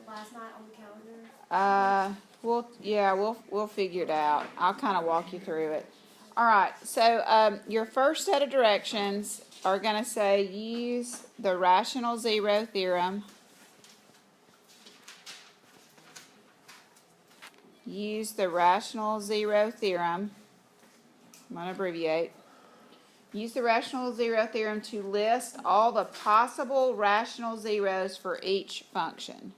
last night on the calendar? We'll figure it out. I'll kind of walk you through it. All right. So your first set of directions are going to say use the rational zero theorem. Use the rational zero theorem. I'm going to abbreviate. Use the rational zero theorem to list all the possible rational zeros for each function.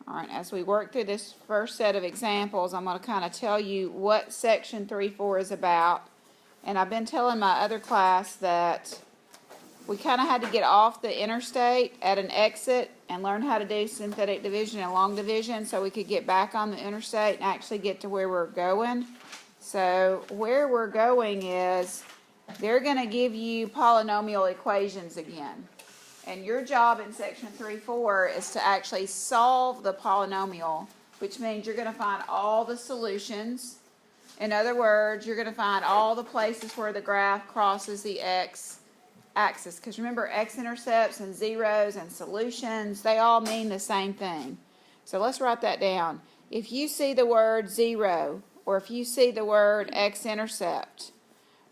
All right, as we work through this first set of examples, I'm going to kind of tell you what section 3.4 is about. And I've been telling my other class that we kind of had to get off the interstate at an exit and learn how to do synthetic division and long division so we could get back on the interstate and actually get to where we're going. So where we're going is they're going to give you polynomial equations again. And your job in section 3.4 is to actually solve the polynomial, which means you're going to find all the solutions. In other words, you're going to find all the places where the graph crosses the x-axis. Because remember, x-intercepts and zeros and solutions, they all mean the same thing. So let's write that down. If you see the word 0, or if you see the word x-intercept,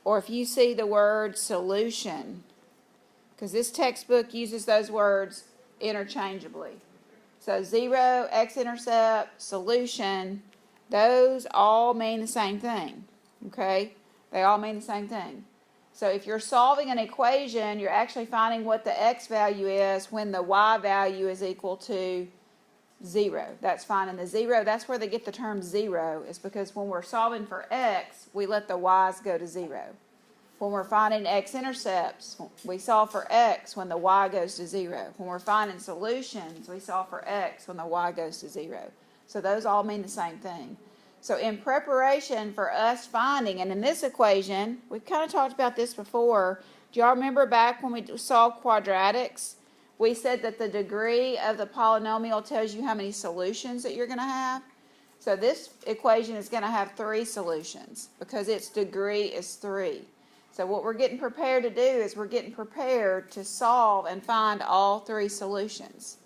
or if you see the word solution, because this textbook uses those words interchangeably. So 0, x-intercept, solution, those all mean the same thing, okay? They all mean the same thing. So if you're solving an equation, you're actually finding what the x value is when the y value is equal to 0. That's finding the 0. That's where they get the term 0, is because when we're solving for x, we let the y's go to 0. When we're finding x-intercepts, we solve for x when the y goes to 0. When we're finding solutions, we solve for x when the y goes to 0. So those all mean the same thing. So in preparation for us finding, and in this equation, we've kind of talked about this before. Do y'all remember back when we solved quadratics? We said that the degree of the polynomial tells you how many solutions that you're going to have. So this equation is going to have 3 solutions because its degree is 3. So what we're getting prepared to do is we're getting prepared to solve and find all 3 solutions.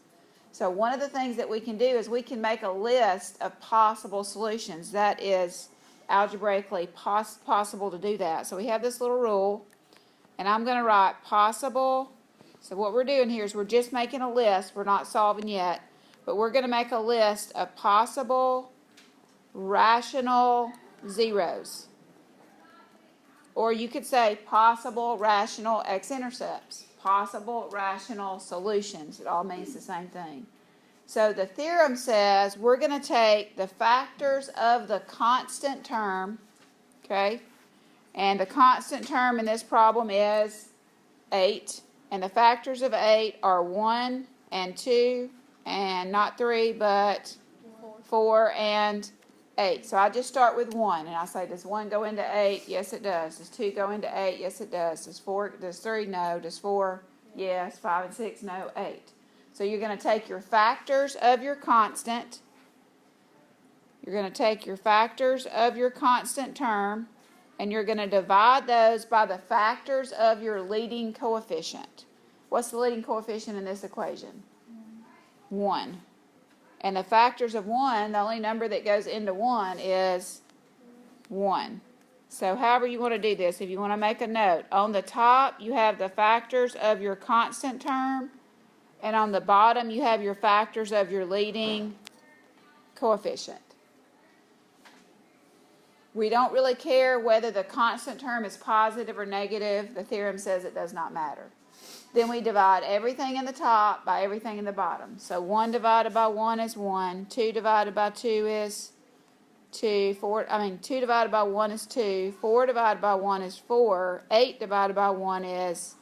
So one of the things that we can do is we can make a list of possible solutions. That is algebraically possible to do that. So we have this little rule, and I'm going to write possible. So what we're doing here is we're just making a list. We're not solving yet, but we're going to make a list of possible rational zeros. Or you could say possible rational x-intercepts, possible rational solutions. It all means the same thing. So the theorem says we're going to take the factors of the constant term, okay? And the constant term in this problem is 8. And the factors of 8 are 1 and 2, and not 3, but 4 and 8. So I just start with 1, and I say, does 1 go into 8? Yes, it does. Does 2 go into 8? Yes, it does. Does 3? No. Does 4? Yes. 5 and 6? No. 8. So you're going to take your factors of your constant. You're going to take your factors of your constant term, and you're going to divide those by the factors of your leading coefficient. What's the leading coefficient in this equation? 1. And the factors of 1, the only number that goes into 1 is 1. So however you want to do this, if you want to make a note, on the top you have the factors of your constant term, and on the bottom you have your factors of your leading coefficient. We don't really care whether the constant term is positive or negative. The theorem says it does not matter. Then we divide everything in the top by everything in the bottom. So 1 divided by 1 is 1. 2 divided by 2 is 2. 2 divided by 1 is 2. 4 divided by 1 is 4. 8 divided by 1 is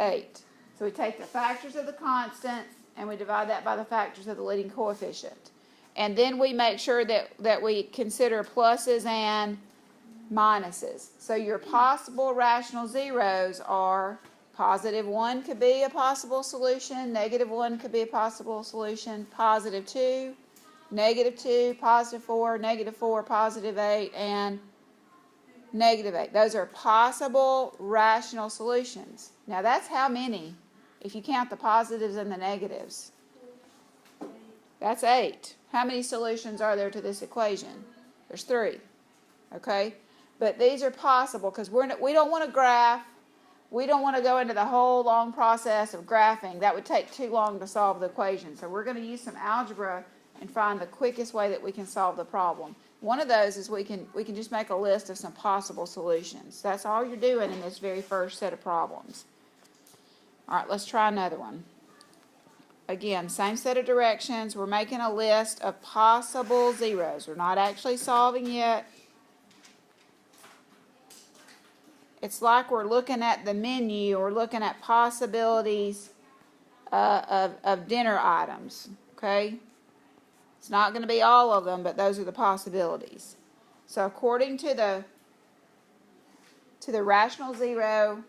8. So we take the factors of the constant and we divide that by the factors of the leading coefficient. And then we make sure that we consider pluses and minuses. So your possible rational zeros are positive 1 could be a possible solution, negative 1 could be a possible solution, positive 2, negative 2, positive 4, negative 4, positive 8, and negative 8. Those are possible rational solutions. Now that's how many if you count the positives and the negatives. That's 8. How many solutions are there to this equation? There's 3. Okay? But these are possible because we don't want to graph. We don't want to go into the whole long process of graphing. That would take too long to solve the equation. So we're going to use some algebra and find the quickest way that we can solve the problem. One of those is we can just make a list of some possible solutions. That's all you're doing in this very first set of problems. All right, let's try another one. Again, same set of directions. We're making a list of possible zeros. We're not actually solving yet. It's like we're looking at the menu or looking at possibilities of dinner items, okay? It's not going to be all of them, but those are the possibilities. So according to the rational zero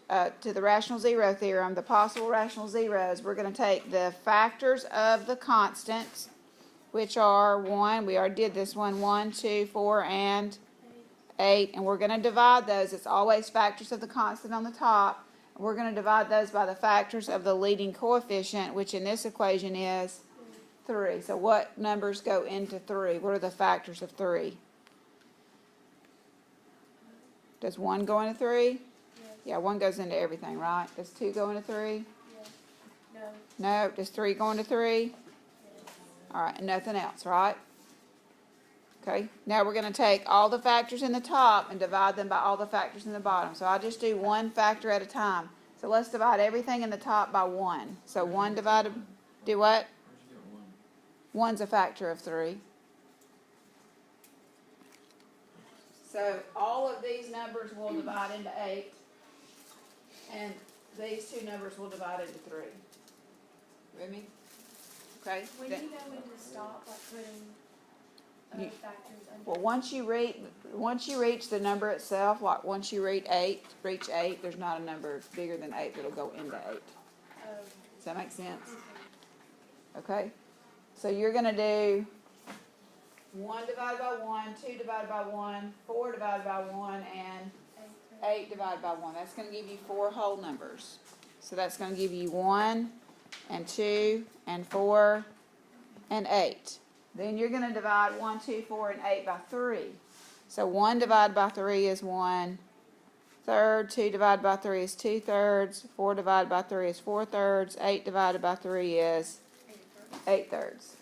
theorem, the possible rational zeros, we're going to take the factors of the constants, which are 1, we already did this one, 1, 2, 4, and 8, and we're going to divide those. It's always factors of the constant on the top. We're going to divide those by the factors of the leading coefficient, which in this equation is 3. So what numbers go into 3? What are the factors of 3? Does 1 go into 3? Yes. Yeah, 1 goes into everything, right? Does 2 go into 3? Yes. No. No. Does 3 go into 3? Yes. All right, and nothing else, right? Okay, now we're going to take all the factors in the top and divide them by all the factors in the bottom. So I'll just do one factor at a time. So let's divide everything in the top by 1. So 1 divided, do what? 1's a factor of 3. So all of these numbers will divide into 8. And these two numbers will divide into 3. With me? Okay. When do you know when to stop, like putting factors under? Well, once you reach the number itself, like once you reach 8, there's not a number bigger than 8 that'll go into 8. Does that make sense? Okay. So you're going to do 1 divided by 1, 2 divided by 1, 4 divided by 1, and 8 divided by 1. That's going to give you 4 whole numbers. So that's going to give you 1 and 2 and 4 and 8. Then you're going to divide 1, 2, 4, and 8 by 3. So 1 divided by 3 is 1/3. 2 divided by 3 is 2/3. 4 divided by 3 is 4/3. 8 divided by 3 is 8/3.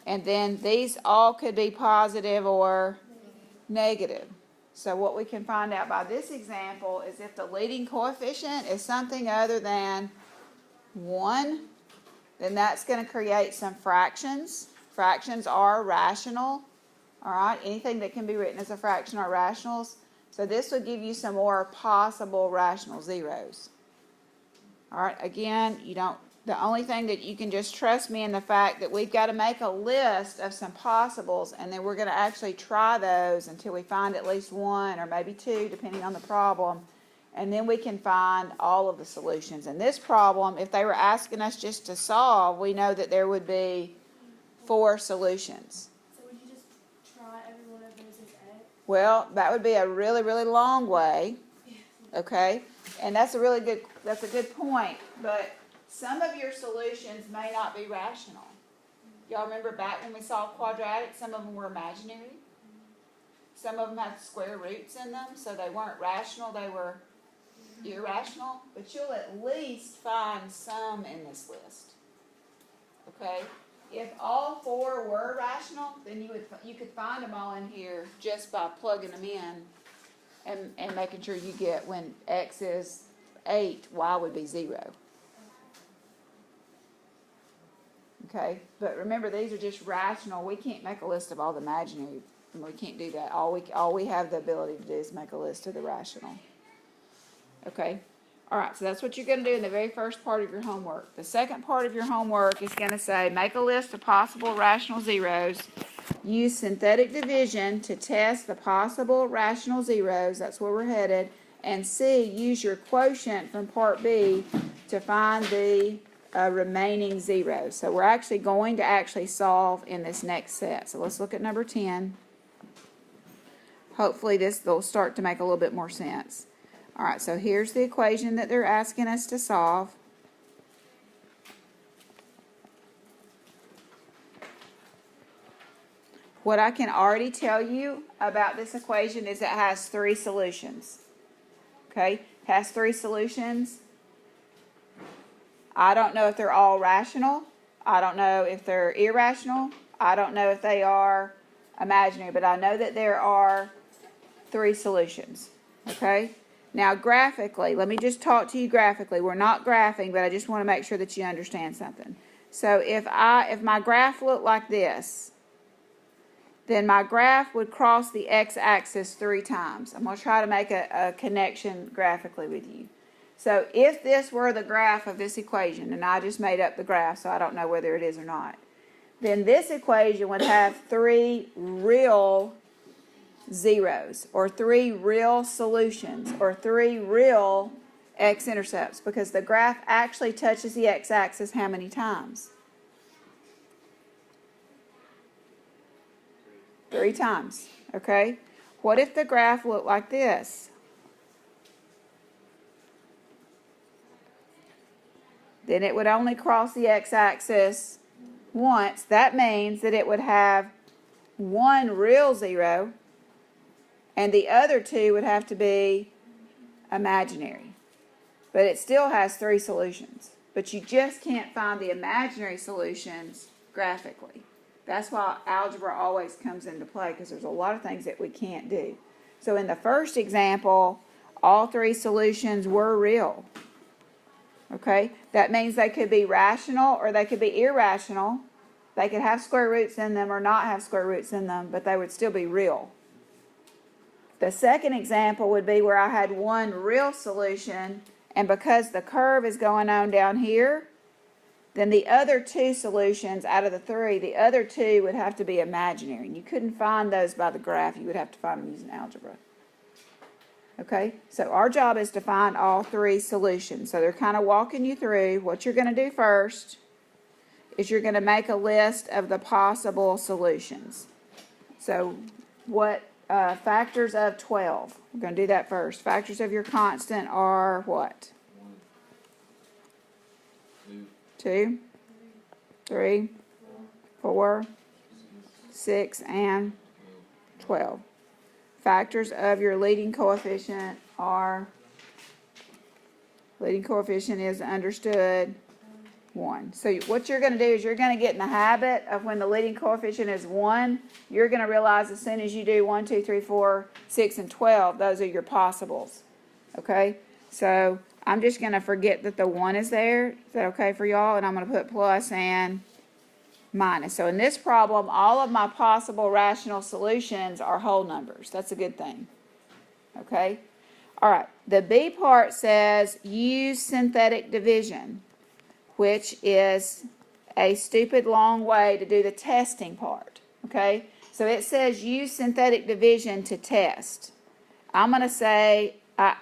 And then these all could be positive or negative. So what we can find out by this example is if the leading coefficient is something other than 1, then that's going to create some fractions. Fractions are rational. All right, anything that can be written as a fraction are rationals. So this would give you some more possible rational zeros. All right, again, the only thing that you can just trust me in the fact that we've got to make a list of some possibles, and then we're going to actually try those until we find at least 1 or maybe 2, depending on the problem, and then we can find all of the solutions. In this problem, if they were asking us just to solve, we know that there would be 4 solutions. So would you just try every one of those as X? Well, that would be a really, really long way, okay? And that's a good point, but some of your solutions may not be rational. Y'all remember back when we solved quadratics, some of them were imaginary. Some of them had square roots in them, so they weren't rational, they were irrational. But you'll at least find some in this list, okay? If all 4 were rational, then you could find them all in here just by plugging them in and making sure you get when X is 8, Y would be 0. Okay, but remember these are just rational. We can't make a list of all the imaginary. We can't do that. All we have the ability to do is make a list of the rational. Okay. All right, so that's what you're going to do in the very first part of your homework. The second part of your homework is going to say, make a list of possible rational zeros. Use synthetic division to test the possible rational zeros. That's where we're headed. And C, use your quotient from part B to find the remaining zeros. So we're actually going to solve in this next set. So let's look at number 10. Hopefully this will start to make a little bit more sense. All right, so here's the equation that they're asking us to solve. what I can already tell you about this equation is it has three solutions. Okay, it has three solutions. I don't know if they're all rational. I don't know if they're irrational. I don't know if they are imaginary, but I know that there are three solutions. Okay? Now, graphically, let me just talk to you graphically. We're not graphing, but I just want to make sure that you understand something. So if my graph looked like this, then my graph would cross the x-axis 3 times. I'm going to try to make a connection graphically with you. So if this were the graph of this equation, and I just made up the graph, so I don't know whether it is or not, then this equation would have 3 real zeros, or 3 real solutions, or 3 real x-intercepts, because the graph actually touches the x-axis how many times? 3 times, okay? What if the graph looked like this? Then it would only cross the x-axis once. That means that it would have 1 real zero, and the other 2 would have to be imaginary. But it still has 3 solutions. But you just can't find the imaginary solutions graphically. That's why algebra always comes into play, because there's a lot of things that we can't do. So in the first example, all 3 solutions were real. Okay? That means they could be rational or they could be irrational. They could have square roots in them or not have square roots in them, but they would still be real. The second example would be where I had 1 real solution, and because the curve is going on down here, then the other 2 solutions out of the 3, the other 2 would have to be imaginary. And you couldn't find those by the graph. You would have to find them using algebra. Okay? So our job is to find all 3 solutions. So they're kind of walking you through. What you're going to do first is you're going to make a list of the possible solutions. So what factors of 12? We're going to do that first. Factors of your constant are what? 2, 3, 4, 6, and 12. Factors of your leading coefficient are, leading coefficient is understood, 1. So what you're going to do is you're going to get in the habit of when the leading coefficient is 1, you're going to realize as soon as you do 1, 2, 3, 4, 6, and 12, those are your possibles. Okay? So I'm just going to forget that the 1 is there. Is that okay for y'all? And I'm going to put plus and minus. So in this problem, all of my possible rational solutions are whole numbers. That's a good thing. Okay? All right. The B part says use synthetic division, which is a stupid long way to do the testing part. Okay? So it says use synthetic division to test. I'm going to say, I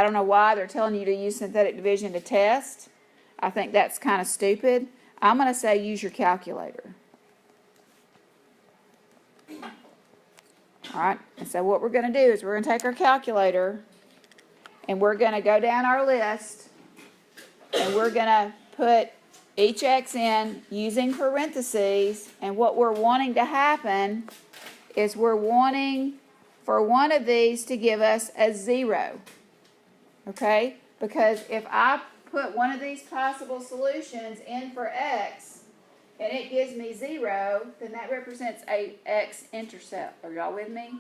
don't know why they're telling you to use synthetic division to test. I think that's kind of stupid. I'm going to say use your calculator. All right, and so what we're going to do is we're going to take our calculator and we're going to go down our list and we're going to put each x in using parentheses, and what we're wanting to happen is we're wanting for one of these to give us a 0. Okay? Because if I put one of these possible solutions in for x and it gives me 0, then that represents a x-intercept. Are y'all with me?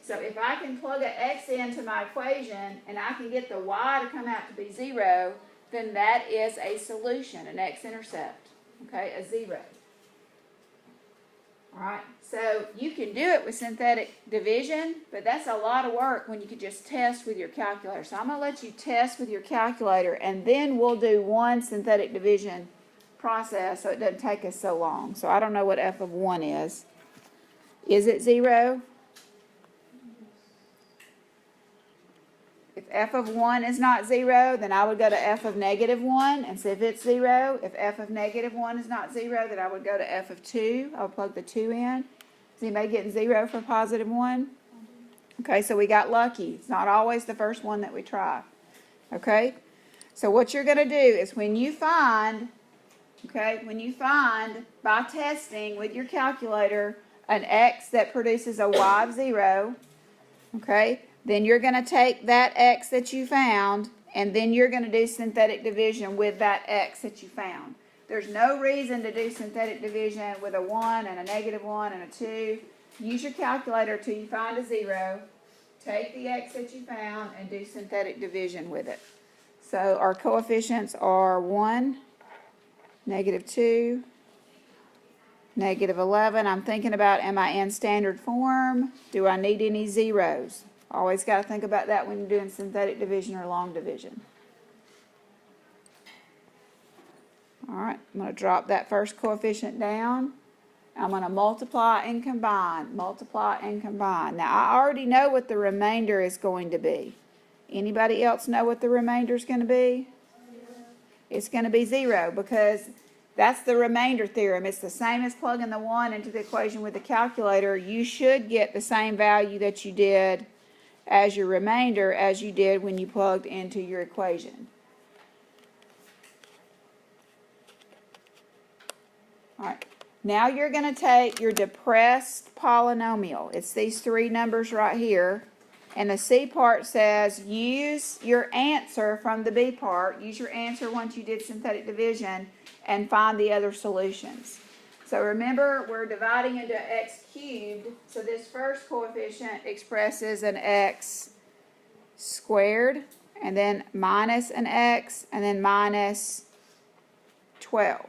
So if I can plug an x into my equation and I can get the y to come out to be 0, then that is a solution, an x-intercept. Okay? A 0. Alright, so you can do it with synthetic division, but that's a lot of work when you could just test with your calculator. So I'm going to let you test with your calculator, and then we'll do one synthetic division process so it doesn't take us so long. So I don't know what f of 1 is. Is it 0? If f of 1 is not 0, then I would go to f of negative 1 and see if it's 0. If f of negative 1 is not 0, then I would go to f of 2. I would plug the 2 in. Is anybody getting 0 for positive 1? Okay, so we got lucky. It's not always the first one that we try. Okay? So what you're going to do is when you find by testing with your calculator an x that produces a y of 0, okay? Then you're going to take that x that you found, and then you're going to do synthetic division with that x that you found. There's no reason to do synthetic division with a 1 and a negative 1 and a 2. Use your calculator till you find a 0. Take the x that you found and do synthetic division with it. So our coefficients are 1, negative 2, negative 11. I'm thinking about, am I in standard form? Do I need any zeros? Always got to think about that when you're doing synthetic division or long division. All right, I'm going to drop that first coefficient down. I'm going to multiply and combine, multiply and combine. Now, I already know what the remainder is going to be. Anybody else know what the remainder is going to be? It's going to be 0 because that's the remainder theorem. It's the same as plugging the 1 into the equation with the calculator. You should get the same value that you did as your remainder as you did when you plugged into your equation. All right. Now you're going to take your depressed polynomial. It's these three numbers right here. And the C part says use your answer from the B part. Use your answer once you did synthetic division and find the other solutions. So remember, we're dividing into x cubed. So this first coefficient expresses an x squared, and then minus an x, and then minus 12.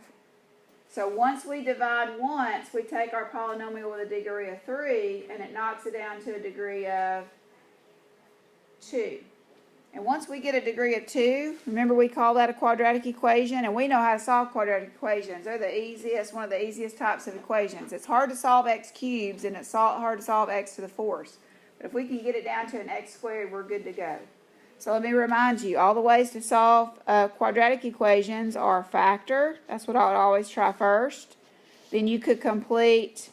So once we divide once, we take our polynomial with a degree of 3, and it knocks it down to a degree of 2. And once we get a degree of 2, remember we call that a quadratic equation, and we know how to solve quadratic equations. They're the easiest, one of the easiest types of equations. It's hard to solve x cubes, and it's hard to solve x to the fourth. But if we can get it down to an x squared, we're good to go. So let me remind you, all the ways to solve quadratic equations are factor. That's what I would always try first. Then you could complete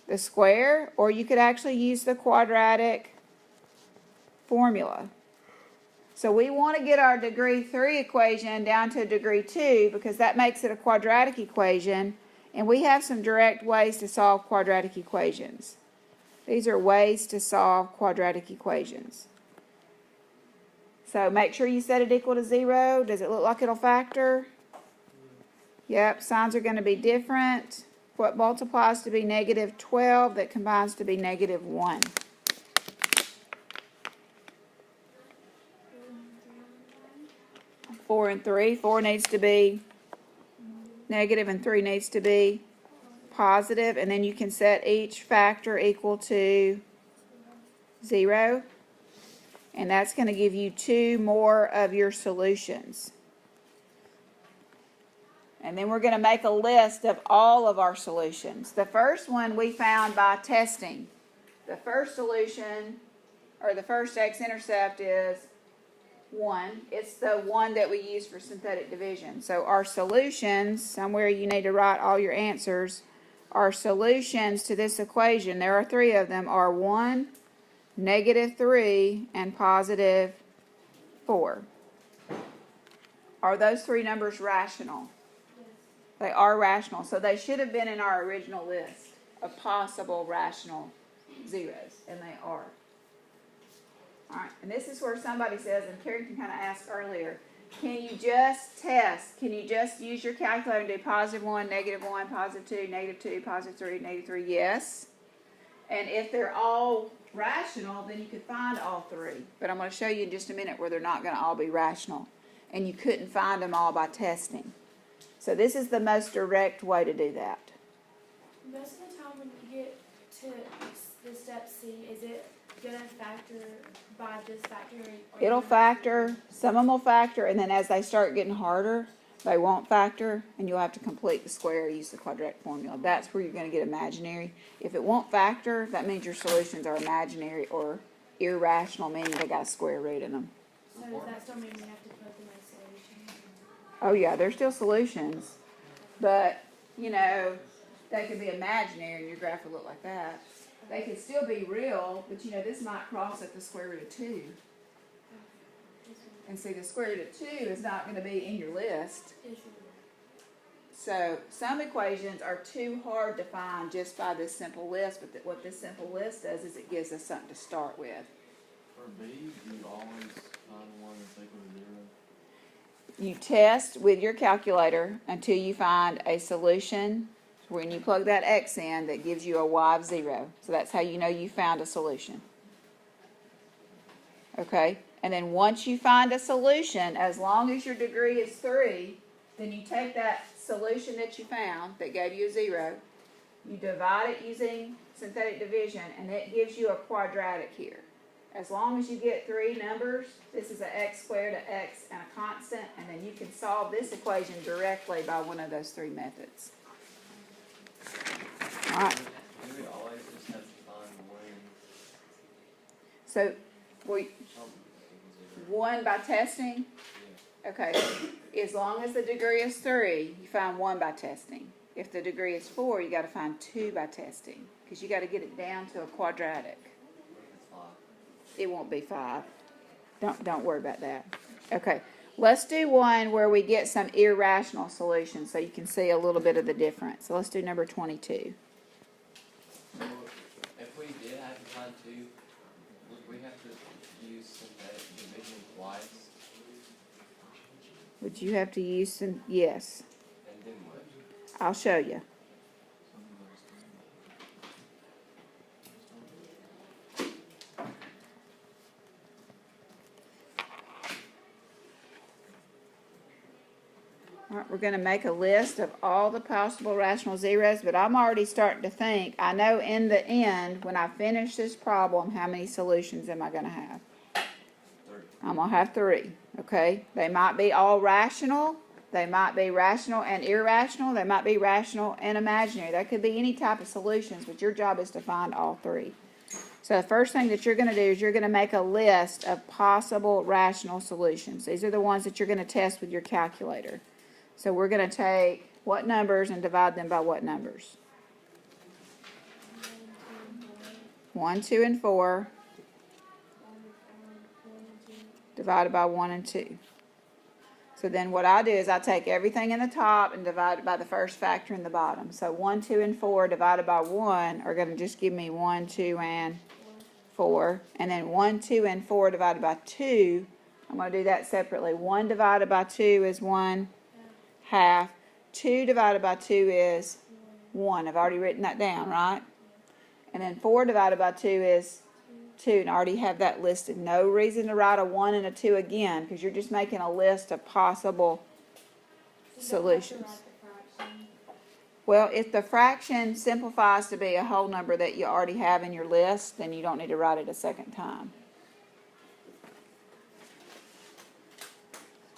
the square, or you could actually use the quadratic formula. So we want to get our degree 3 equation down to degree 2 because that makes it a quadratic equation, and we have some direct ways to solve quadratic equations. These are ways to solve quadratic equations. So make sure you set it equal to 0. Does it look like it'll factor? Yep, signs are going to be different. What multiplies to be negative 12 that combines to be negative 1. 4 and 3. 4 needs to be negative and 3 needs to be positive. And then you can set each factor equal to 0. And that's going to give you 2 more of your solutions. And then we're going to make a list of all of our solutions. The first one we found by testing. The first solution, or the first x-intercept is 1. It's the one that we use for synthetic division. So our solutions, somewhere you need to write all your answers, our solutions to this equation, there are 3 of them, are 1, negative 3, and positive 4. Are those 3 numbers rational? Yes. They are rational, so they should have been in our original list of possible rational zeros, and they are. All right, and this is where somebody says, and Carrington kind of asked earlier, can you just test? Can you just use your calculator and do positive 1, negative 1, positive 2, negative 2, positive 3, negative 3? Yes. And if they're all rational, then you could find all 3. But I'm going to show you in just a minute where they're not going to all be rational. And you couldn't find them all by testing. So this is the most direct way to do that. Most of the time when you get to the step C, is it going to factor by this factor? It'll factor. Some of them will factor, and then as they start getting harder, they won't factor, and you'll have to complete the square, use the quadratic formula. That's where you're going to get imaginary. If it won't factor, that means your solutions are imaginary or irrational, meaning they got a square root in them. So does that still mean you have to put them as solutions? Oh yeah, they're still solutions, but you know, they could be imaginary and your graph would look like that. They could still be real, but you know, this might cross at the square root of 2. And see, the square root of 2 is not going to be in your list. So some equations are too hard to find just by this simple list, but what this simple list does is it gives us something to start with. For B, do you always find one that's equal to 0? You test with your calculator until you find a solution when you plug that x in that gives you a y of 0. So that's how you know you found a solution. Okay? And then once you find a solution, as long as your degree is 3, then you take that solution that you found that gave you a 0, you divide it using synthetic division, and it gives you a quadratic here. As long as you get 3 numbers, this is an x squared, an x, and a constant, and then you can solve this equation directly by one of those 3 methods. All right. Do we always just have to find one? So, we Something equal to 0? one by testing. Yeah. Okay. As long as the degree is 3, you find 1 by testing. If the degree is 4, you got to find 2 by testing, because you got to get it down to a quadratic. What if it's 5? It won't be 5. Don't worry about that. Okay. Let's do one where we get some irrational solutions so you can see a little bit of the difference. So let's do number 22. So if we did have to find 2, would we have to use synthetic division twice? Would you have to use some? Yes. And then what? I'll show you. All right, we're going to make a list of all the possible rational zeros, but I'm already starting to think, I know in the end, when I finish this problem, how many solutions am I going to have? 3. I'm going to have 3, okay? They might be all rational. They might be rational and irrational. They might be rational and imaginary. That could be any type of solutions, but your job is to find all 3. So the first thing that you're going to do is you're going to make a list of possible rational solutions. These are the ones that you're going to test with your calculator. So we're going to take what numbers and divide them by what numbers? 1, 2, and 4 divided by 1 and 2. So then what I do is I take everything in the top and divide it by the first factor in the bottom. So 1, 2, and 4 divided by 1 are going to just give me 1, 2, and 4. And then 1, 2, and 4 divided by 2, I'm going to do that separately. 1 divided by 2 is 1 half. 2 divided by 2 is 1. I've already written that down, right? And then 4 divided by 2 is 2, and I already have that listed. No reason to write a 1 and a 2 again, because you're just making a list of possible solutions. Well, if the fraction simplifies to be a whole number that you already have in your list, then you don't need to write it a second time.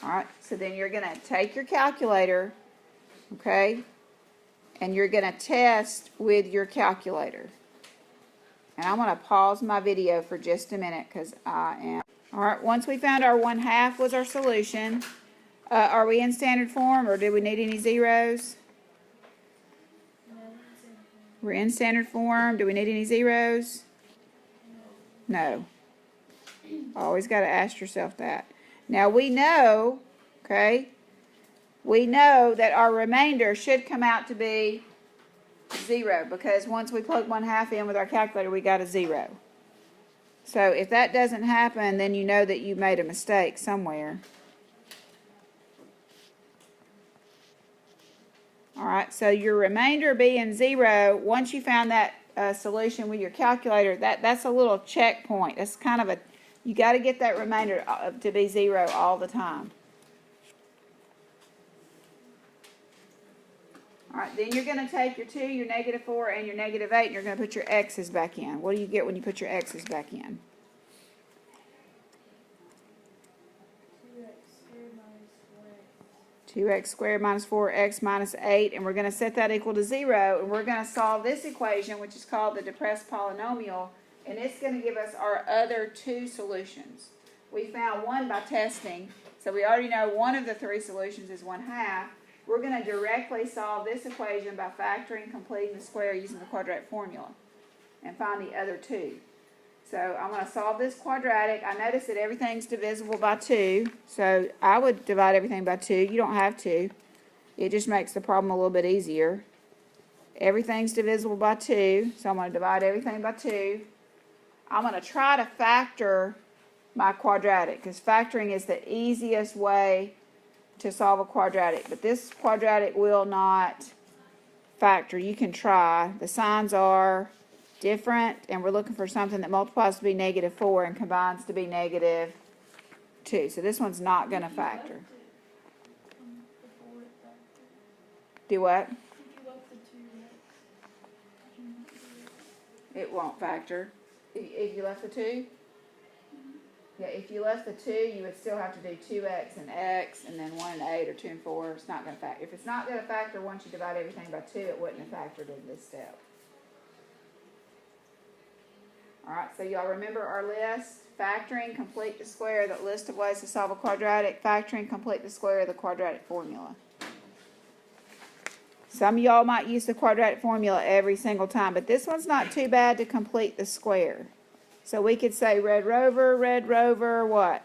All right, so then you're going to take your calculator, okay, and you're going to test with your calculator. And I'm going to pause my video for just a minute because I am. All right, once we found our 1/2 was our solution, are we in standard form or do we need any zeros? We're in standard form. Do we need any zeros? No. Always got to ask yourself that. Now we know, okay, we know that our remainder should come out to be 0 because once we plug 1/2 in with our calculator, we got a 0. So if that doesn't happen, then you know that you made a mistake somewhere. All right, so your remainder being 0, once you found that solution with your calculator, that's a little checkpoint. That's kind of a, you got to get that remainder to be 0 all the time. All right, then you're going to take your 2, your -4, and your -8, and you're going to put your x's back in. What do you get when you put your x's back in? 2x squared minus 4x minus 8, and we're going to set that equal to 0, and we're going to solve this equation, which is called the depressed polynomial, and it's going to give us our other 2 solutions. We found 1 by testing, so we already know one of the 3 solutions is 1/2. We're going to directly solve this equation by factoring, completing the square using the quadratic formula, and find the other 2. So I'm going to solve this quadratic. I notice that everything's divisible by 2, so I would divide everything by 2. You don't have to. It just makes the problem a little bit easier. Everything's divisible by 2, so I'm going to divide everything by 2. I'm going to try to factor my quadratic, because factoring is the easiest way to solve a quadratic. But this quadratic will not factor. You can try. The signs are different, and we're looking for something that multiplies to be -4 and combines to be -2. So this one's not going to factor. Before it factored. Do what? If you left the 2x. It won't factor. If you left the 2? Yeah, if you left the 2, you would still have to do 2x and x, and then 1 and 8, or 2 and 4. It's not going to factor. If it's not going to factor once you divide everything by 2, it wouldn't have factored in this step. Alright, so y'all remember our list? Factoring, complete the square, the list of ways to solve a quadratic. Factoring, complete the square of the quadratic formula. Some of y'all might use the quadratic formula every single time, but this one's not too bad to complete the square. So we could say Red Rover, what?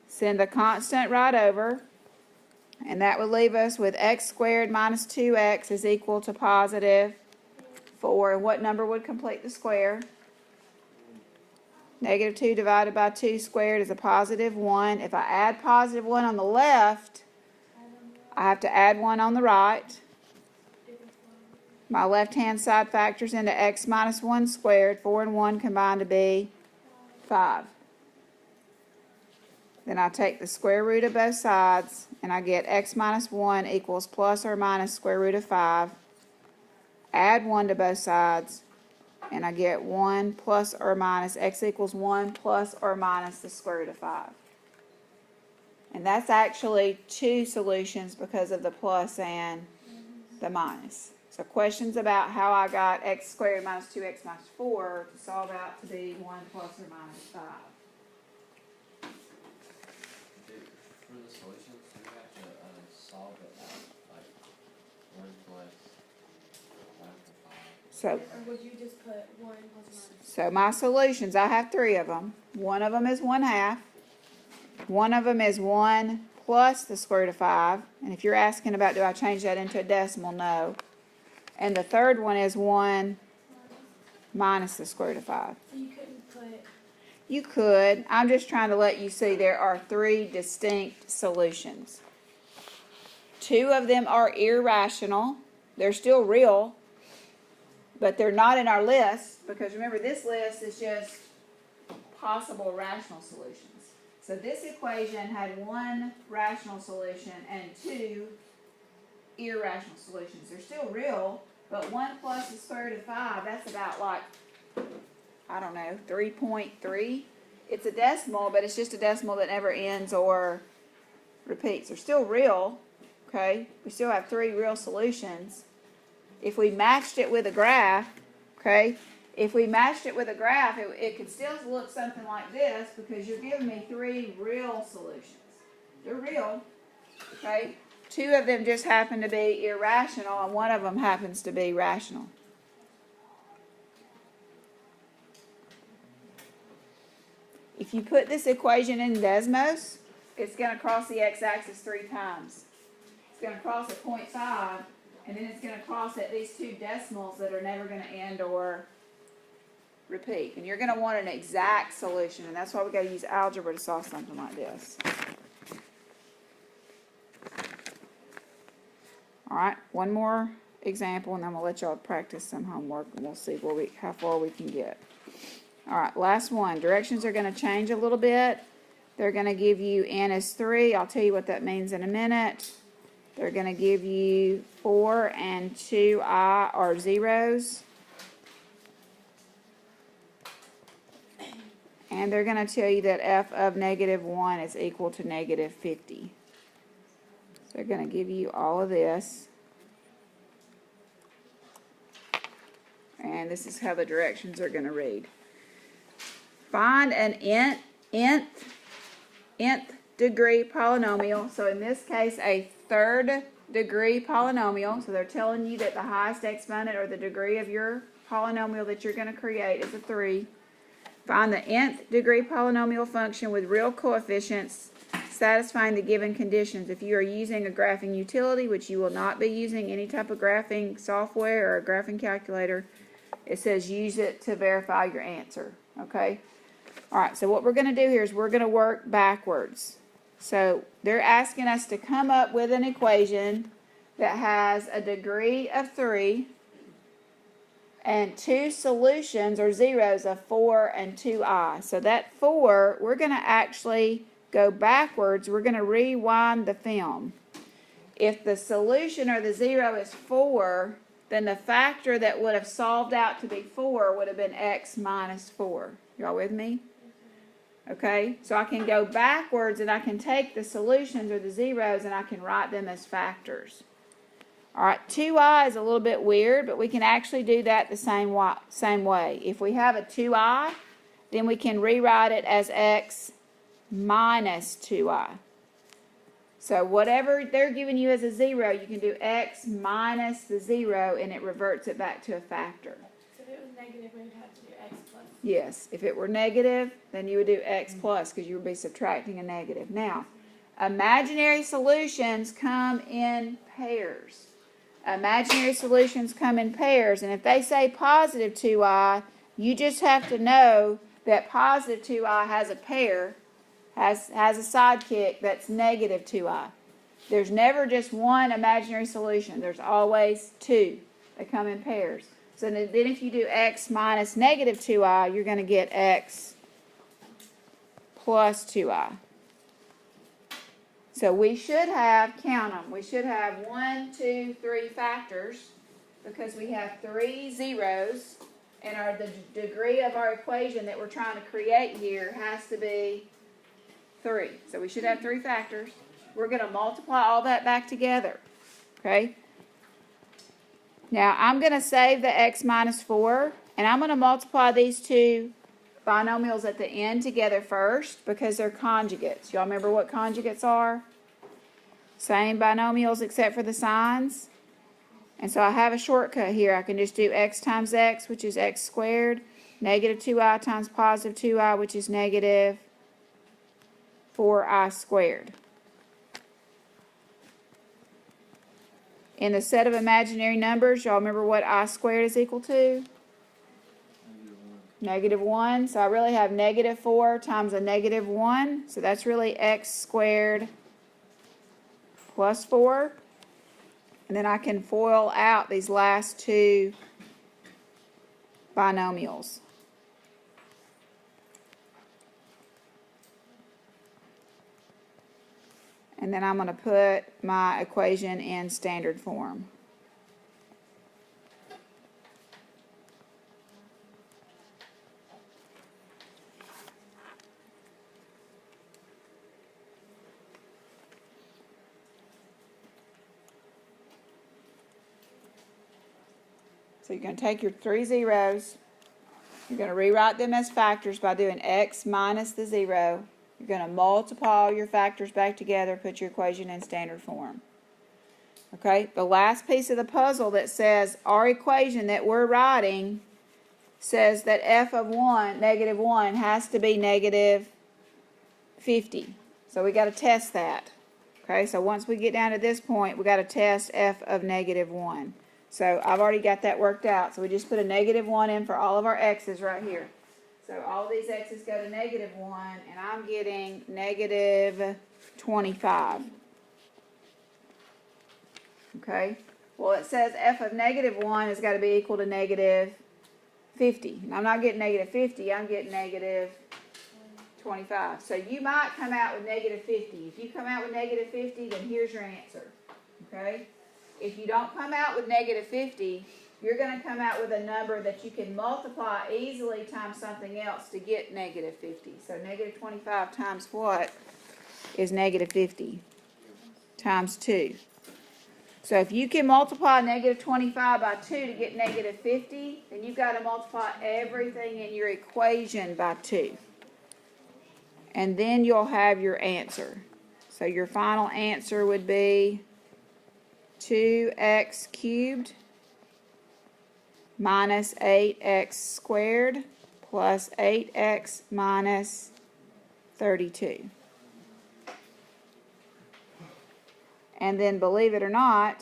Send the constant right over. And that would leave us with x squared minus 2x is equal to +4. And what number would complete the square? -2 divided by 2 squared is a +1. If I add +1 on the left, I have to add 1 on the right. My left-hand side factors into x minus 1 squared. 4 and 1 combine to be 5. Then I take the square root of both sides, and I get x minus 1 equals plus or minus square root of 5. Add 1 to both sides, and I get 1 plus or minus, x equals 1 plus or minus the square root of 5. And that's actually 2 solutions because of the plus and the minus. So questions about how I got x squared minus 2x minus 4 to solve out to be 1 plus or minus 5. For the solutions, do we have to solve it out, like 1 plus 1 for 5? So, Or would you just put 1 plus minus? so my solutions, I have 3 of them. One of them is 1/2. One of them is 1 plus the square root of 5. And if you're asking about do I change that into a decimal, no. And the third one is 1 minus the square root of 5. So you couldn't put. You could. I'm just trying to let you see there are 3 distinct solutions. 2 of them are irrational. They're still real, but they're not in our list because remember this list is just possible rational solutions. So this equation had 1 rational solution and 2 irrational solutions. They're still real, but 1 plus the square root of 5, that's about like, I don't know, 3.3. It's a decimal, but it's just a decimal that never ends or repeats. They're still real, okay? We still have 3 real solutions. If we matched it with a graph, okay? If we matched it with a graph, it could still look something like this because you're giving me 3 real solutions. They're real, okay? 2 of them just happen to be irrational, and 1 of them happens to be rational. If you put this equation in Desmos, it's going to cross the x-axis 3 times. It's going to cross at 0.5, and then it's going to cross at these 2 decimals that are never going to end or repeat. And you're going to want an exact solution, and that's why we've got to use algebra to solve something like this. Alright, one more example, and then we'll let y'all practice some homework, and we'll see how far we can get. Alright, last one. Directions are going to change a little bit. They're going to give you n is 3. I'll tell you what that means in a minute. They're going to give you 4 and 2i are zeros. And they're going to tell you that f of -1 is equal to -50. So they're going to give you all of this. And this is how the directions are going to read. Find an nth degree polynomial. So in this case, a 3rd degree polynomial. So they're telling you that the highest exponent or the degree of your polynomial that you're going to create is a 3. Find the nth degree polynomial function with real coefficients satisfying the given conditions. If you are using a graphing utility, which you will not be using any type of graphing software or a graphing calculator, it says use it to verify your answer, okay? All right, so what we're going to do here is we're going to work backwards. So they're asking us to come up with an equation that has a degree of 3 and 2 solutions or zeros of 4 and 2i. So that 4, we're going to actually go backwards. We're going to rewind the film. If the solution or the zero is 4, then the factor that would have solved out to be 4 would have been x minus 4. Y'all with me? Okay, so I can go backwards and I can take the solutions or the zeros and I can write them as factors. Alright, 2i is a little bit weird, but we can actually do that the same way. If we have a 2i, then we can rewrite it as x minus 2i. So whatever they're giving you as a 0, you can do x minus the 0 and it reverts it back to a factor. So if it was negative, we would have to do x plus. Yes, if it were negative, then you would do x plus because you would be subtracting a negative. Now, imaginary solutions come in pairs. Imaginary solutions come in pairs, and if they say positive 2i, you just have to know that positive 2i has a pair, has a sidekick that's negative 2i. There's never just one imaginary solution. There's always 2. They come in pairs. So then if you do x minus negative 2i, you're going to get x plus 2i. So we should have, count them, we should have 1, 2, 3 factors because we have 3 zeros and the degree of our equation that we're trying to create here has to be 3. So we should have 3 factors. We're going to multiply all that back together. Okay? Now I'm going to save the x minus 4 and I'm going to multiply these two binomials at the end together first because they're conjugates. Y'all remember what conjugates are? Same binomials except for the signs. And so I have a shortcut here. I can just do x times x, which is x squared, negative 2i times positive 2i, which is negative 4i squared. In the set of imaginary numbers, y'all remember what I squared is equal to? Negative 1. So I really have negative 4 times a negative 1. So that's really x squared plus 4. And then I can FOIL out these last two binomials. And then I'm going to put my equation in standard form. So you're going to take your 3 zeros, you're going to rewrite them as factors by doing x minus the 0. You're going to multiply all your factors back together, put your equation in standard form. Okay, the last piece of the puzzle that says our equation that we're writing says that f of 1, negative 1, has to be negative 50. So we got to test that. Okay, so once we get down to this point, we got to test f of negative 1. So I've already got that worked out. So we just put a negative 1 in for all of our x's right here. So all these x's go to negative 1, and I'm getting negative 25. Okay? Well, it says f of negative 1 has got to be equal to negative 50. And I'm not getting negative 50, I'm getting negative 25. So you might come out with negative 50. If you come out with negative 50, then here's your answer. Okay? If you don't come out with negative 50, you're going to come out with a number that you can multiply easily times something else to get negative 50. So negative 25 times what is negative 50? Times 2. So if you can multiply negative 25 by 2 to get negative 50, then you've got to multiply everything in your equation by 2. And then you'll have your answer. So your final answer would be 2x cubed minus 8x squared plus 8x minus 32. And then, believe it or not,